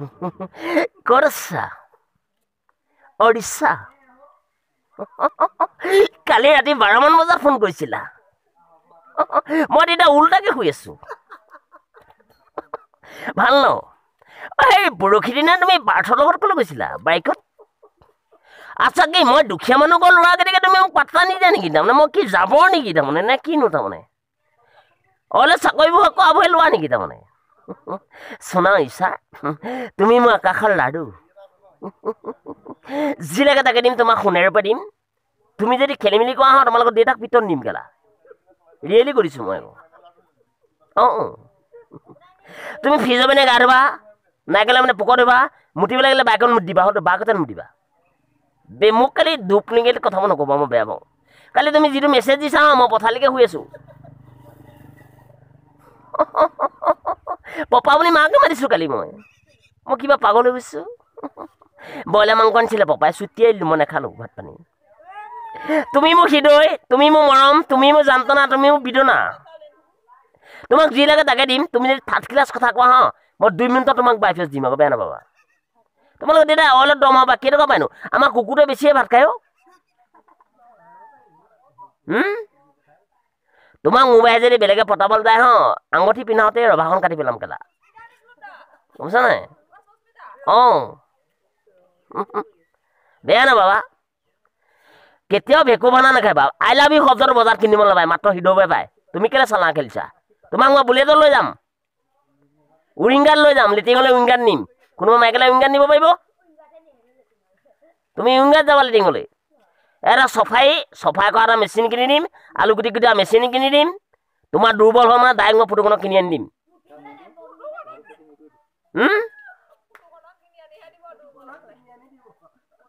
ক'ত আছা অৰিষ্যা কালি ৰাতি 12মান বজাত ফোন কৰিছিলা মই তেতিয়া উল্টাকে শুই আছো ভাল ন এই পৰহি দিনা তুমি বাৰ্থৰ লগত ক'লৈ গৈছিলা বাইকত আচ্ছা কি মই দুখীয়া মানুহ গ'ল ল'ৰাকেইটাকে তুমি মোক পাত্তা নিদিয়া নেকি তাৰমানে মই কি যাবৰ নেকি তাৰমানে নে কিনো তাৰমানে অলে চাকৰিবোৰ আকৌ আবহাই লোৱা নেকি তাৰমানে শুনা ঈশা তুমি মোৰ আকাশৰ লাডু যি লাগে তাকে দিম তোমাক সোণেৰে পৰা দিম তুমি যদি খেলি মেলি কৰা হয় তোমালোকৰ দেউতাক পিতন দিম কেলা ৰিয়েলি কৰিছোঁ মই অঁ তুমি ফ্ৰিজৰ পিনে গা ধুবা নাইকেলে মানে পোক ধুবা মুতিব লাগিলে বাইকত মুতিবা হয়তো বাকতে মুতিবা মোক কালি ধূপ নিগেলি কথাবোৰ নক'বা মই বেয়া পাওঁ কালি তুমি যিটো মেছেজ দিছা মই পথালিকে শুই আছোঁ পপা বুলি মাকে মাতিছোঁ কালি মই কিবা পাগল হৈ গৈছোঁ ব্ৰইলাৰ মাংস আনিছিলে পপাই চুটিয়াই দিলোঁ মই নাখালোঁ ভাত পানী তুমি মোক হৃদয় তুমি মোৰ মৰম তুমি মোৰ যান্তনা তুমি মোৰ বিদনা তোমাক যি লাগে তাকে দিম তুমি যদি থাৰ্ড ক্লাছ কথা কোৱা হা মই 2 মিনিটত তোমাক বাইফেছ দিম আকৌ বেয়া নাপাবা তোমালোকৰ দেউতাই অইলত দম হবা কেইটকা পাইনো আমাৰ কুকুৰে বেছিয়ে ভাত খায় তোমাক মোবাইল যদি বেলেগে পতাবলৈ যায় হা আঙুঠি পিন্ধাওঁতে ৰভাখন কাটি পেলাম কেলা বুজিছা নাই অঁ বেয়া নাপাবা কেতিয়াও ভেকু ভানা নাখাবা আই লাভ ইউ শব্দটো বজাৰত কিনিব নাপায় মাত্ৰ হৃদয়ে পায় তুমি কেলে চালা খেলিছা তোমাক মই বুলেটত লৈ যাম উইংগাৰ লৈ যাম লিটিঙলৈ উইংগাৰ নিম কোনোবা মাইকেলে উইংগাৰ নিব পাৰিব তুমি উইংগাৰ যাবা লিটিঙলৈ এটা চফাই কৰা এটা মেচিন কিনি দিম আলু গুটি গুটি মেচিন কিনি দিম তোমাৰ দুৰ্বল হয় মানে ডাইৰেক্ট মই ফটোখনক কিনি আনি দিম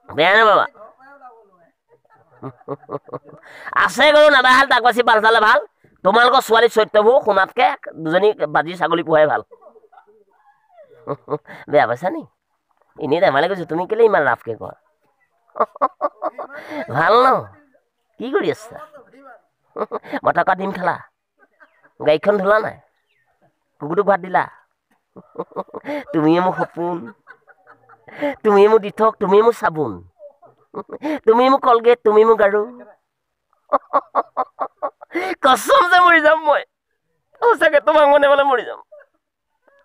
বেয়া নাপাবা আছে গৰু নাবাহাল তাক বাচি বাল চালে ভাল তোমালোকৰ ছোৱালী চৰিত্ৰবোৰ শুনাতকে দুজনী বাজি ছাগলী পোহাই ভাল বেয়া পাইছা নি এনেই ধেমালি কৈছো তুমি কেলে ইমান ৰাফকে কোৱা ভাল ন কি কৰি আছা মই টকা দিম খালা গাড়ীখন ধুলা নাই কুকুৰটোক ভাত দিলা তুমিয়ে মোৰ সপোন তুমিয়ে মোৰ দিঠক তুমিয়ে মোৰ চাবোন তুমি মোক কলগেট তুমি মোক গাৰু কসম যে মৰি যাম মই সঁচাকে তোমাক মনে মনে মৰি যাম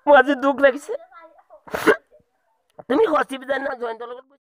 মোৰ আজি দুখ লাগিছে তুমি হস্পিটেল জয়ন্তৰ লগত